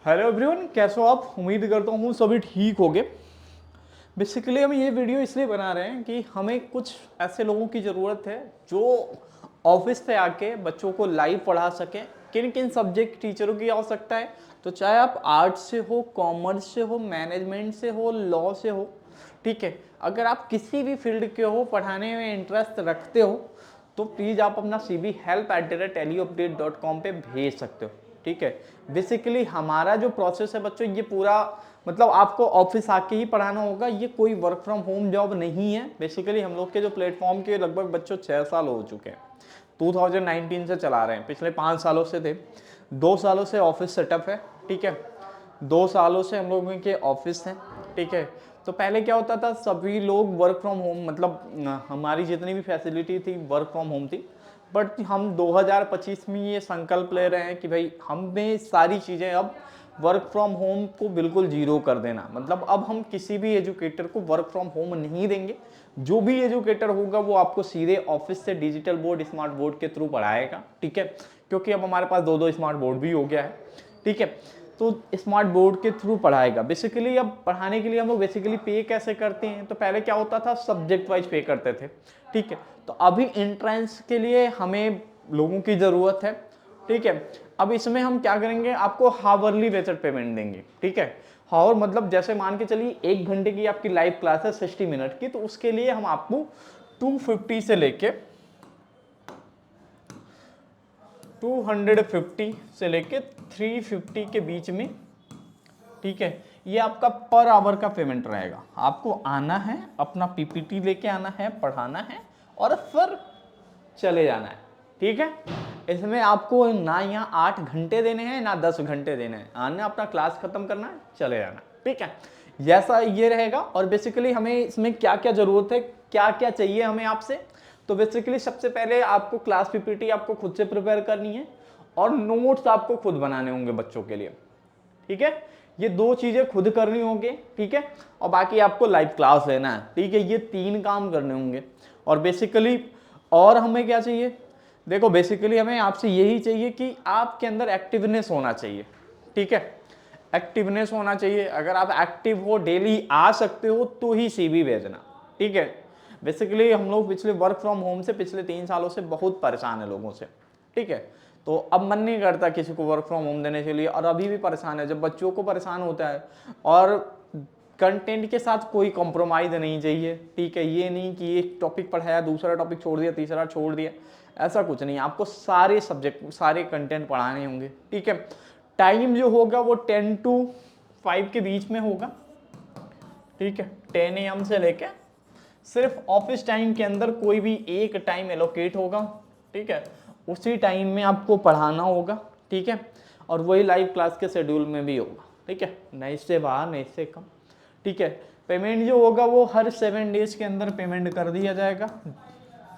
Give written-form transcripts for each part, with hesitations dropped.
Hello everyone, कैसे हो आप? उम्मीद करता हूँ सभी ठीक होंगे। बेसिकली हम ये वीडियो इसलिए बना रहे हैं कि हमें कुछ ऐसे लोगों की ज़रूरत है जो ऑफिस से आके बच्चों को लाइव पढ़ा सकें। किन किन सब्जेक्ट टीचरों की आवश्यकता है, तो चाहे आप आर्ट्स से हो, कॉमर्स से हो, मैनेजमेंट से हो, लॉ से हो, ठीक है। अगर आप किसी भी फील्ड के हो, पढ़ाने में इंटरेस्ट रखते हो, तो प्लीज़ आप अपना CV help@teliupdate.com पे भेज सकते हो, ठीक है। बेसिकली हमारा जो प्रोसेस है बच्चों, ये पूरा मतलब आपको ऑफिस आके ही पढ़ाना होगा। ये कोई वर्क फ्रॉम होम जॉब नहीं है। बेसिकली हम लोग के जो प्लेटफॉर्म के लगभग बच्चों 6 साल हो चुके हैं, 2019 से चला रहे हैं। पिछले 5 सालों से थे, 2 सालों से ऑफिस सेटअप है, ठीक है। 2 सालों से हम लोगों के ऑफिस हैं, ठीक है। तो पहले क्या होता था, सभी लोग वर्क फ्रॉम होम, मतलब हमारी जितनी भी फैसिलिटी थी वर्क फ्रॉम होम थी। बट हम 2025 में ये संकल्प ले रहे हैं कि भाई हमें सारी चीज़ें अब वर्क फ्रॉम होम को बिल्कुल जीरो कर देना। मतलब अब हम किसी भी एजुकेटर को वर्क फ्रॉम होम नहीं देंगे। जो भी एजुकेटर होगा वो आपको सीधे ऑफिस से डिजिटल बोर्ड, स्मार्ट बोर्ड के थ्रू पढ़ाएगा, ठीक है। क्योंकि अब हमारे पास 2 स्मार्ट बोर्ड भी हो गया है, ठीक है। तो स्मार्ट बोर्ड के थ्रू पढ़ाएगा। बेसिकली अब पढ़ाने के लिए हम लोग बेसिकली पे कैसे करते हैं, तो पहले क्या होता था, सब्जेक्ट वाइज पे करते थे, ठीक है। तो अभी एंट्रेंस के लिए हमें लोगों की ज़रूरत है, ठीक है। अब इसमें हम क्या करेंगे, आपको हावरली बेस्ड पेमेंट देंगे, ठीक है। हावर मतलब जैसे मान के चलिए 1 घंटे की आपकी लाइव क्लास है 60 मिनट की, तो उसके लिए हम आपको 250 से लेके 250 से लेके 350 के बीच में, ठीक है, ये आपका पर आवर का पेमेंट रहेगा। आपको आना है, अपना PPT लेके आना है, पढ़ाना है और फिर चले जाना है, ठीक है। इसमें आपको ना यहाँ 8 घंटे देने हैं ना 10 घंटे देने हैं। आना, अपना क्लास खत्म करना है, चले जाना, ठीक है। जैसा ये रहेगा। और बेसिकली हमें इसमें क्या क्या जरूरत है, क्या क्या चाहिए हमें आपसे, तो बेसिकली सबसे पहले आपको क्लास PPT आपको खुद से प्रिपेयर करनी है और नोट्स आपको खुद बनाने होंगे बच्चों के लिए, ठीक है। ये 2 चीजें खुद करनी होंगी, ठीक है। और बाकी आपको लाइव क्लास लेना है, ठीक है। ये 3 काम करने होंगे। और बेसिकली और हमें क्या चाहिए, देखो बेसिकली हमें आपसे यही चाहिए कि आपके अंदर एक्टिवनेस होना चाहिए, ठीक है। एक्टिवनेस होना चाहिए। अगर आप एक्टिव हो, डेली आ सकते हो, तो ही CV भेजना, ठीक है। बेसिकली हम लोग पिछले वर्क फ्रॉम होम से पिछले 3 सालों से बहुत परेशान है लोगों से, ठीक है। तो अब मन नहीं करता किसी को वर्क फ्रॉम होम देने के लिए, और अभी भी परेशान है। जब बच्चों को परेशान होता है, और कंटेंट के साथ कोई कॉम्प्रोमाइज़ नहीं चाहिए, ठीक है। ये नहीं कि एक टॉपिक पढ़ाया, दूसरा टॉपिक छोड़ दिया, तीसरा छोड़ दिया, ऐसा कुछ नहीं। आपको सारे सब्जेक्ट, सारे कंटेंट पढ़ाने होंगे, ठीक है। टाइम जो होगा वो 10 to 5 के बीच में होगा, ठीक है। 10 AM से लेके सिर्फ ऑफिस टाइम के अंदर कोई भी एक टाइम एलोकेट होगा, ठीक है। उसी टाइम में आपको पढ़ाना होगा, ठीक है। और वही लाइव क्लास के शेड्यूल में भी होगा, ठीक है। न इससे बाहर न इससे कम, ठीक है। पेमेंट जो होगा वो हर 7 डेज के अंदर पेमेंट कर दिया जाएगा,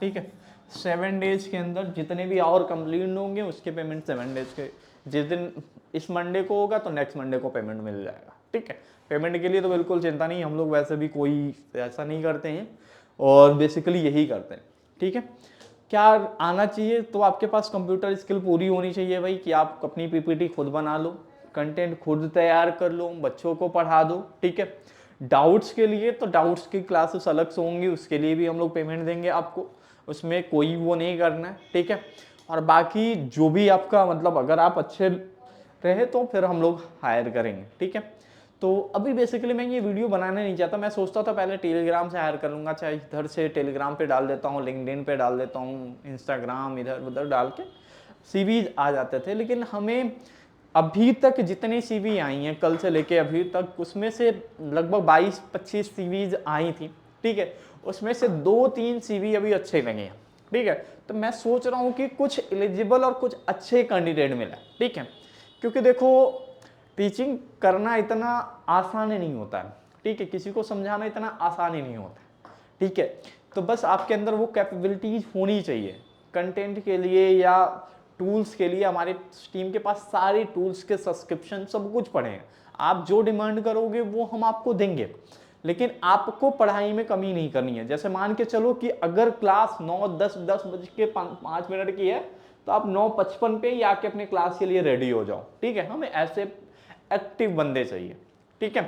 ठीक है। 7 डेज के अंदर जितने भी आवर कंप्लीट होंगे उसके पेमेंट 7 डेज के, जिस दिन इस मंडे को होगा तो नेक्स्ट मंडे को पेमेंट मिल जाएगा, ठीक है। पेमेंट के लिए तो बिल्कुल चिंता नहीं, हम लोग वैसे भी कोई ऐसा नहीं करते हैं, और बेसिकली यही करते हैं, ठीक है। क्या आना चाहिए, तो आपके पास कंप्यूटर स्किल पूरी होनी चाहिए भाई, कि आप अपनी PPT खुद बना लो, कंटेंट खुद तैयार कर लो, बच्चों को पढ़ा दो, ठीक है। डाउट्स के लिए तो डाउट्स की क्लासेस अलग से होंगी, उसके लिए भी हम लोग पेमेंट देंगे आपको, उसमें कोई वो नहीं करना है, ठीक है। और बाकी जो भी आपका मतलब अगर आप अच्छे रहे तो फिर हम लोग हायर करेंगे, ठीक है। तो अभी बेसिकली मैं ये वीडियो बनाना नहीं चाहता। मैं सोचता था पहले टेलीग्राम से हायर कर लूँगा, चाहे इधर से टेलीग्राम पे डाल देता हूँ, लिंक्डइन पे डाल देता हूँ, इंस्टाग्राम इधर उधर डाल के CVs आ जाते थे। लेकिन हमें अभी तक जितनी CV आई हैं कल से लेके अभी तक, उसमें से लगभग 22-25 CVs आई थी, ठीक है। उसमें से 2-3 CV अभी अच्छे लगे हैं, ठीक है। तो मैं सोच रहा हूँ कि कुछ एलिजिबल और कुछ अच्छे कैंडिडेट मिले, ठीक है। क्योंकि देखो टीचिंग करना इतना आसान ही नहीं होता है, ठीक है। किसी को समझाना इतना आसान ही नहीं होता है, ठीक है। तो बस आपके अंदर वो कैपेबिलिटीज होनी चाहिए कंटेंट के लिए या टूल्स के लिए। हमारे टीम के पास सारे टूल्स के सब्सक्रिप्शन सब कुछ पड़े हैं। आप जो डिमांड करोगे वो हम आपको देंगे, लेकिन आपको पढ़ाई में कमी नहीं करनी है। जैसे मान के चलो कि अगर क्लास 9:10 बज के 5 मिनट की है, तो आप 9:55 पे ही आके अपने क्लास के लिए रेडी हो जाओ, ठीक है। हमें ऐसे एक्टिव बंदे चाहिए, ठीक है।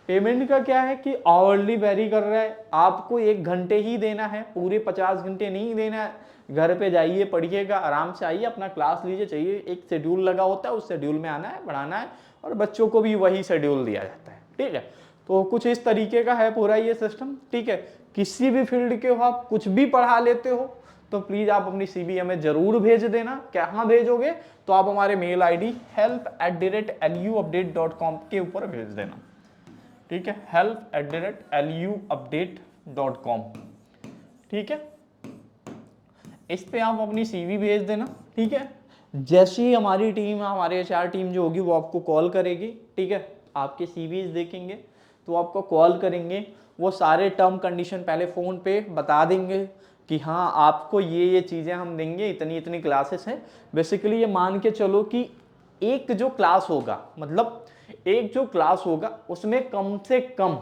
पेमेंट का क्या है कि आवरली वेरी कर रहा है, आपको 1 घंटे ही देना है, पूरे 50 घंटे नहीं देना है। घर पे जाइए, पढ़िएगा, आराम से आइए, अपना क्लास लीजिए। चाहिए एक शेड्यूल लगा होता है, उस शेड्यूल में आना है, पढ़ाना है, और बच्चों को भी वही शेड्यूल दिया जाता है, ठीक है। तो कुछ इस तरीके का है पूरा ये सिस्टम, ठीक है। किसी भी फील्ड के हो आप, कुछ भी पढ़ा लेते हो, तो प्लीज आप अपनी सीवी हमें जरूर भेज देना। कहाँ भेजोगे, तो आप हमारे मेल आईडी help@luupdate.com के ऊपर भेज देना, ठीक है। help@luupdate.com, ठीक है। इस पे आप अपनी सीवी भेज देना, ठीक है। जैसे ही हमारी टीम, हमारे HR टीम जो होगी वो आपको कॉल करेगी, ठीक है। आपके सीवीज देखेंगे तो आपको कॉल करेंगे, वो सारे टर्म कंडीशन पहले फ़ोन पे बता देंगे कि हाँ आपको ये चीज़ें हम देंगे, इतनी इतनी क्लासेस हैं। बेसिकली ये मान के चलो कि एक जो क्लास होगा, मतलब एक जो क्लास होगा उसमें कम से कम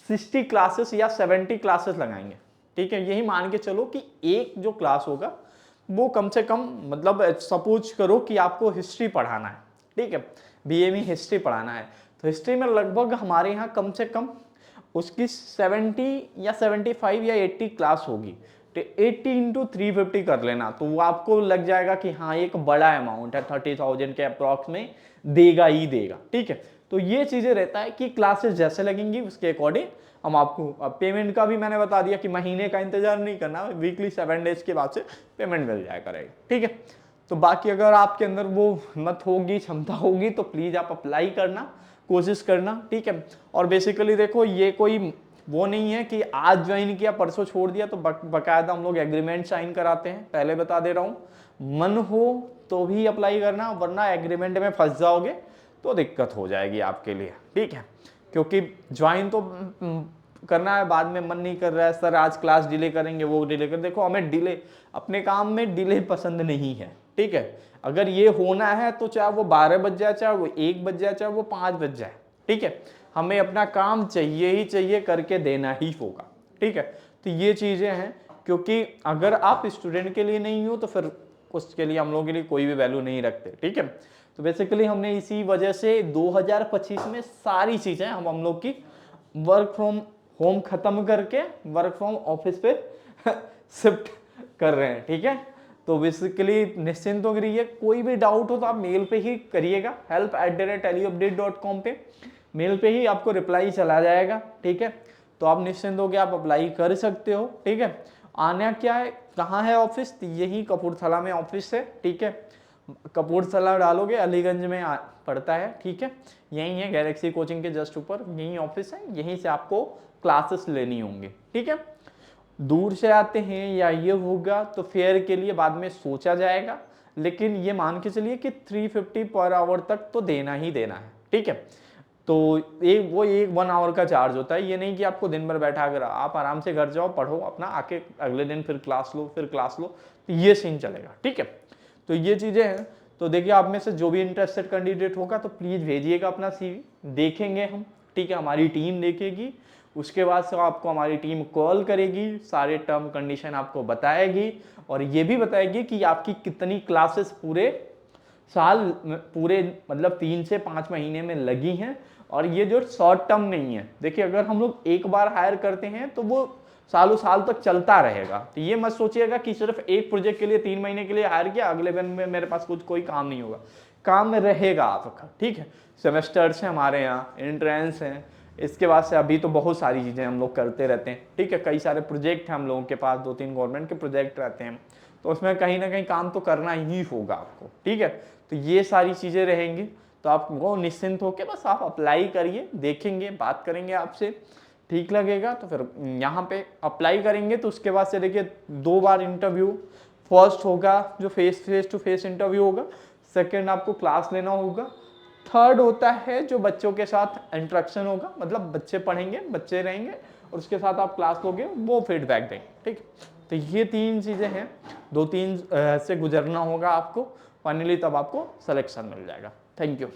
60 क्लासेस या 70 क्लासेस लगाएंगे, ठीक है। यही मान के चलो कि एक जो क्लास होगा वो कम से कम, मतलब सपोज करो कि आपको हिस्ट्री पढ़ाना है, ठीक है, BA में हिस्ट्री पढ़ाना है, तो हिस्ट्री में लगभग हमारे यहाँ कम से कम उसकी 70 या 75 या 80 क्लास होगी। तो 80 इंटू 350 कर लेना, तो वो आपको लग जाएगा कि हाँ एक बड़ा अमाउंट है, 30,000 के अप्रॉक्स में देगा ही देगा, ठीक है। तो ये चीज़ें रहता है कि क्लासेस जैसे लगेंगी उसके अकॉर्डिंग हम आपको, अब पेमेंट का भी मैंने बता दिया कि महीने का इंतजार नहीं करना, वीकली 7 डेज के बाद से पेमेंट मिल जाया करेगा, ठीक है। तो बाकी अगर आपके अंदर वो हिम्मत होगी, क्षमता होगी, तो प्लीज़ आप अप्लाई करना, कोशिश करना, ठीक है। और बेसिकली देखो ये कोई वो नहीं है कि आज ज्वाइन किया परसों छोड़ दिया, तो बकायदा हम लोग एग्रीमेंट साइन कराते हैं, पहले बता दे रहा हूँ। मन हो तो भी अप्लाई करना, वरना एग्रीमेंट में फंस जाओगे तो दिक्कत हो जाएगी आपके लिए, ठीक है। क्योंकि ज्वाइन तो करना है, बाद में मन नहीं कर रहा है, सर आज क्लास डिले करेंगे, वो डिले कर, देखो हमें डिले, अपने काम में डिले पसंद नहीं है, ठीक है। अगर ये होना है तो चाहे वो 12 बज जाए, चाहे वो 1 बज जाए, चाहे वो 5 बज जाए, ठीक है। हमें अपना काम चाहिए ही चाहिए, करके देना ही होगा, ठीक है। तो ये चीज़ें हैं, क्योंकि अगर आप स्टूडेंट के लिए नहीं हो तो फिर उसके लिए हम लोगों के लिए कोई भी वैल्यू नहीं रखते, ठीक है। तो बेसिकली हमने इसी वजह से 2025 में सारी चीज़ें हम लोग की वर्क फ्रॉम होम खत्म करके वर्क फ्रॉम ऑफिस पे शिफ्ट कर रहे हैं, ठीक है। तो बेसिकली निश्चिंत हो रहिए, कोई भी डाउट हो तो आप मेल पे ही करिएगा, help@luupdate.com पे मेल पे ही आपको रिप्लाई चला जाएगा, ठीक है। तो आप निश्चिंत हो के आप अप्लाई कर सकते हो, ठीक है। आना क्या है, कहाँ है ऑफिस, तो यही कपूरथला में ऑफिस है, ठीक है। कपूरथला डालोगे अलीगंज में पड़ता है, ठीक है। यही है गैलेक्सी कोचिंग के जस्ट ऊपर, यही ऑफिस है, यहीं से आपको क्लासेस लेनी होंगी, ठीक है। दूर से आते हैं या ये होगा तो फेयर के लिए बाद में सोचा जाएगा, लेकिन ये मान के चलिए कि 350 पर आवर तक तो देना ही देना है, ठीक है। तो एक 1 आवर का चार्ज होता है, ये नहीं कि आपको दिन भर बैठा कर, आप आराम से घर जाओ, पढ़ो अपना, आके अगले दिन फिर क्लास लो, तो ये सीन चलेगा, ठीक है। तो ये चीज़ें हैं। तो देखिए आप में से जो भी इंटरेस्टेड कैंडिडेट होगा तो प्लीज़ भेजिएगा अपना सीवी, देखेंगे हम, ठीक है। हमारी टीम देखेगी, उसके बाद से आपको हमारी टीम कॉल करेगी, सारे टर्म कंडीशन आपको बताएगी, और ये भी बताएगी कि आपकी कितनी क्लासेस पूरे साल, पूरे मतलब 3 से 5 महीने में लगी हैं। और ये जो शॉर्ट टर्म नहीं है, देखिए अगर हम लोग एक बार हायर करते हैं तो वो सालों साल तक चलता रहेगा। तो ये मत सोचिएगा कि सिर्फ एक प्रोजेक्ट के लिए 3 महीने के लिए हायर किया, अगले दिन में मेरे पास कोई काम नहीं होगा, काम रहेगा आपका, ठीक है। सेमेस्टर्स हैं हमारे यहाँ, एंट्रेंस हैं, इसके बाद से अभी तो बहुत सारी चीज़ें हम लोग करते रहते हैं, ठीक है। कई सारे प्रोजेक्ट हैं हम लोगों के पास, 2-3 गवर्नमेंट के प्रोजेक्ट रहते हैं, तो उसमें कहीं ना कहीं काम तो करना ही होगा आपको, ठीक है। तो ये सारी चीज़ें रहेंगी, तो आप वो निश्चिंत होकर बस आप अप्लाई करिए, देखेंगे, बात करेंगे आपसे, ठीक लगेगा तो फिर यहाँ पे अप्लाई करेंगे। तो उसके बाद से देखिए 2 बार इंटरव्यू, फर्स्ट होगा जो फेस टू फेस इंटरव्यू होगा, सेकंड आपको क्लास लेना होगा, थर्ड होता है जो बच्चों के साथ इंटरेक्शन होगा, मतलब बच्चे पढ़ेंगे, बच्चे रहेंगे और उसके साथ आप क्लास लोगे, वो फीडबैक देंगे, ठीक। तो ये 3 चीज़ें हैं, 2-3 से गुजरना होगा आपको, फाइनली तब आपको सिलेक्शन मिल जाएगा। Thank you.